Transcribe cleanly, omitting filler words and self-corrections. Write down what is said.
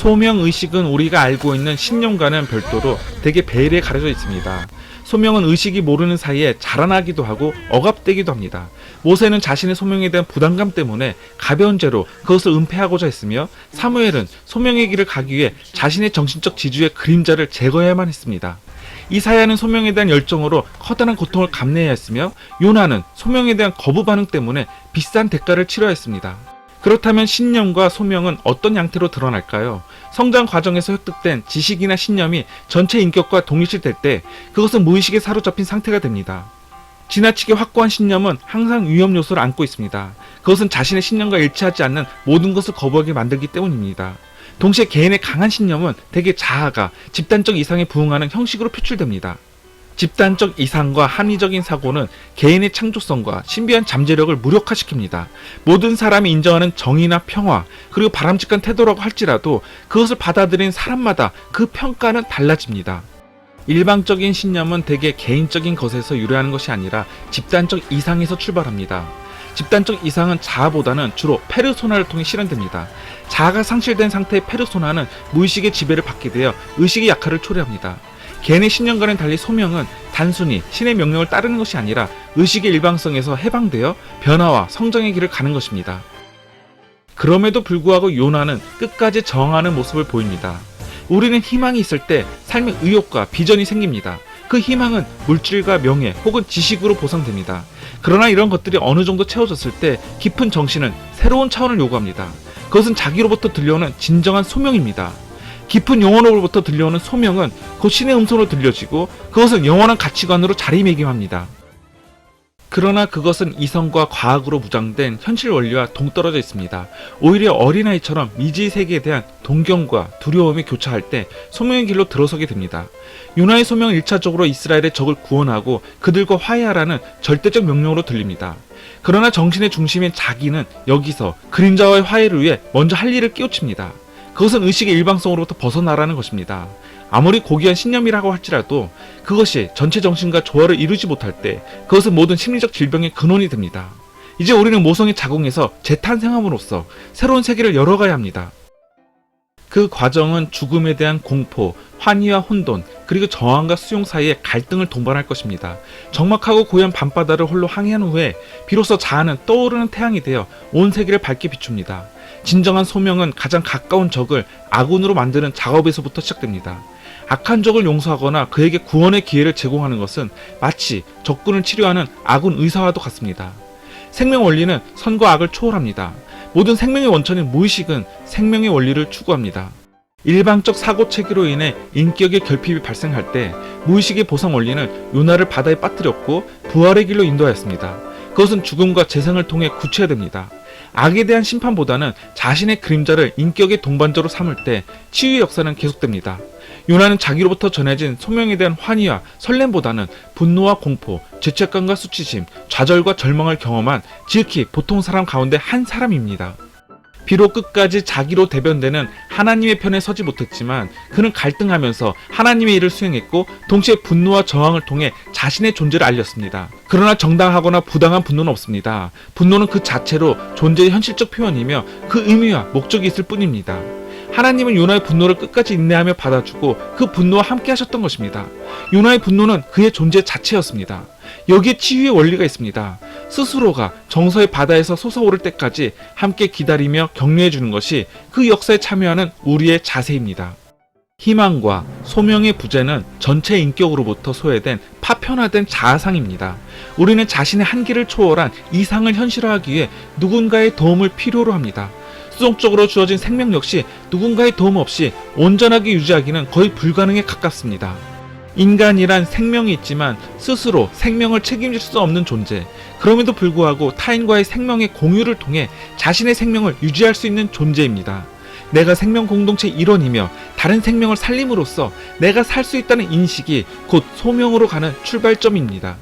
소명의식은 우리가 알고 있는 신념과는 별도로 되게 베일에 가려져 있습니다. 소명은 의식이 모르는 사이에 자라나기도 하고 억압되기도 합니다. 모세는 자신의 소명에 대한 부담감 때문에 가벼운 죄로 그것을 은폐하고자 했으며, 사무엘은 소명의 길을 가기 위해 자신의 정신적 지주의 그림자를 제거해야만 했습니다. 이사야는 소명에 대한 열정으로 커다란 고통을 감내해야 했으며, 요나는 소명에 대한 거부 반응 때문에 비싼 대가를 치러야 했습니다. 그렇다면 신념과 소명은 어떤 양태로 드러날까요? 성장 과정에서 획득된 지식이나 신념이 전체 인격과 동일시될 때 그것은 무의식에 사로잡힌 상태가 됩니다. 지나치게 확고한 신념은 항상 위험 요소를 안고 있습니다. 그것은 자신의 신념과 일치하지 않는 모든 것을 거부하게 만들기 때문입니다. 동시에 개인의 강한 신념은 대개 자아가 집단적 이상에 부응하는 형식으로 표출됩니다. 집단적 이상과 합리적인 사고는 개인의 창조성과 신비한 잠재력을 무력화시킵니다. 모든 사람이 인정하는 정의나 평화, 그리고 바람직한 태도라고 할지라도 그것을 받아들인 사람마다 그 평가는 달라집니다. 일방적인 신념은 대개 개인적인 것에서 유래하는 것이 아니라 집단적 이상에서 출발합니다. 집단적 이상은 자아보다는 주로 페르소나를 통해 실현됩니다. 자아가 상실된 상태의 페르소나는 무의식의 지배를 받게 되어 의식의 약화를 초래합니다. 개인의 신념과는 달리 소명은 단순히 신의 명령을 따르는 것이 아니라 의식의 일방성에서 해방되어 변화와 성장의 길을 가는 것입니다. 그럼에도 불구하고 요나는 끝까지 저항하는 모습을 보입니다. 우리는 희망이 있을 때 삶의 의욕과 비전이 생깁니다. 그 희망은 물질과 명예 혹은 지식으로 보상됩니다. 그러나 이런 것들이 어느 정도 채워졌을 때 깊은 정신은 새로운 차원을 요구합니다. 그것은 자기로부터 들려오는 진정한 소명입니다. 깊은 영혼으로부터 들려오는 소명은 곧 신의 음성으로 들려지고 그것은 영원한 가치관으로 자리매김합니다. 그러나 그것은 이성과 과학으로 무장된 현실 원리와 동떨어져 있습니다. 오히려 어린아이처럼 미지의 세계에 대한 동경과 두려움이 교차할 때 소명의 길로 들어서게 됩니다. 요나의 소명은 1차적으로 이스라엘의 적을 구원하고 그들과 화해하라는 절대적 명령으로 들립니다. 그러나 정신의 중심인 자기는 여기서 그림자와의 화해를 위해 먼저 할 일을 끼우칩니다. 그것은 의식의 일방성으로부터 벗어나라는 것입니다. 아무리 고귀한 신념이라고 할지라도 그것이 전체 정신과 조화를 이루지 못할 때 그것은 모든 심리적 질병의 근원이 됩니다. 이제 우리는 모성의 자궁에서 재탄생함으로써 새로운 세계를 열어가야 합니다. 그 과정은 죽음에 대한 공포, 환희와 혼돈, 그리고 저항과 수용 사이에 갈등을 동반할 것입니다. 적막하고 고요한 밤바다를 홀로 항해한 후에 비로소 자아는 떠오르는 태양이 되어 온 세계를 밝게 비춥니다. 진정한 소명은 가장 가까운 적을 아군으로 만드는 작업에서부터 시작됩니다. 악한 적을 용서하거나 그에게 구원의 기회를 제공하는 것은 마치 적군을 치료하는 아군 의사와도 같습니다. 생명 원리는 선과 악을 초월합니다. 모든 생명의 원천인 무의식은 생명의 원리를 추구합니다. 일방적 사고 체계로 인해 인격의 결핍이 발생할 때 무의식의 보상 원리는 요나를 바다에 빠뜨렸고 부활의 길로 인도하였습니다. 그것은 죽음과 재생을 통해 구체화됩니다. 악에 대한 심판보다는 자신의 그림자를 인격의 동반자로 삼을 때 치유의 역사는 계속됩니다. 요나는 자기로부터 전해진 소명에 대한 환희와 설렘보다는 분노와 공포, 죄책감과 수치심, 좌절과 절망을 경험한 지극히 보통 사람 가운데 한 사람입니다. 비록 끝까지 자기로 대변되는 하나님의 편에 서지 못했지만 그는 갈등하면서 하나님의 일을 수행했고 동시에 분노와 저항을 통해 자신의 존재를 알렸습니다. 그러나 정당하거나 부당한 분노는 없습니다. 분노는 그 자체로 존재의 현실적 표현이며 그 의미와 목적이 있을 뿐입니다. 하나님은 요나의 분노를 끝까지 인내하며 받아주고 그 분노와 함께 하셨던 것입니다. 요나의 분노는 그의 존재 자체였습니다. 여기에 치유의 원리가 있습니다. 스스로가 정서의 바다에서 솟아오를 때까지 함께 기다리며 격려해주는 것이 그 역사에 참여하는 우리의 자세입니다. 희망과 소명의 부재는 전체 인격으로부터 소외된 파편화된 자아상입니다. 우리는 자신의 한계를 초월한 이상을 현실화하기 위해 누군가의 도움을 필요로 합니다. 수동적으로 주어진 생명 역시 누군가의 도움 없이 온전하게 유지하기는 거의 불가능에 가깝습니다. 인간이란 생명이 있지만 스스로 생명을 책임질 수 없는 존재, 그럼에도 불구하고 타인과의 생명의 공유를 통해 자신의 생명을 유지할 수 있는 존재입니다. 내가 생명 공동체의 일원이며 다른 생명을 살림으로써 내가 살 수 있다는 인식이 곧 소명으로 가는 출발점입니다.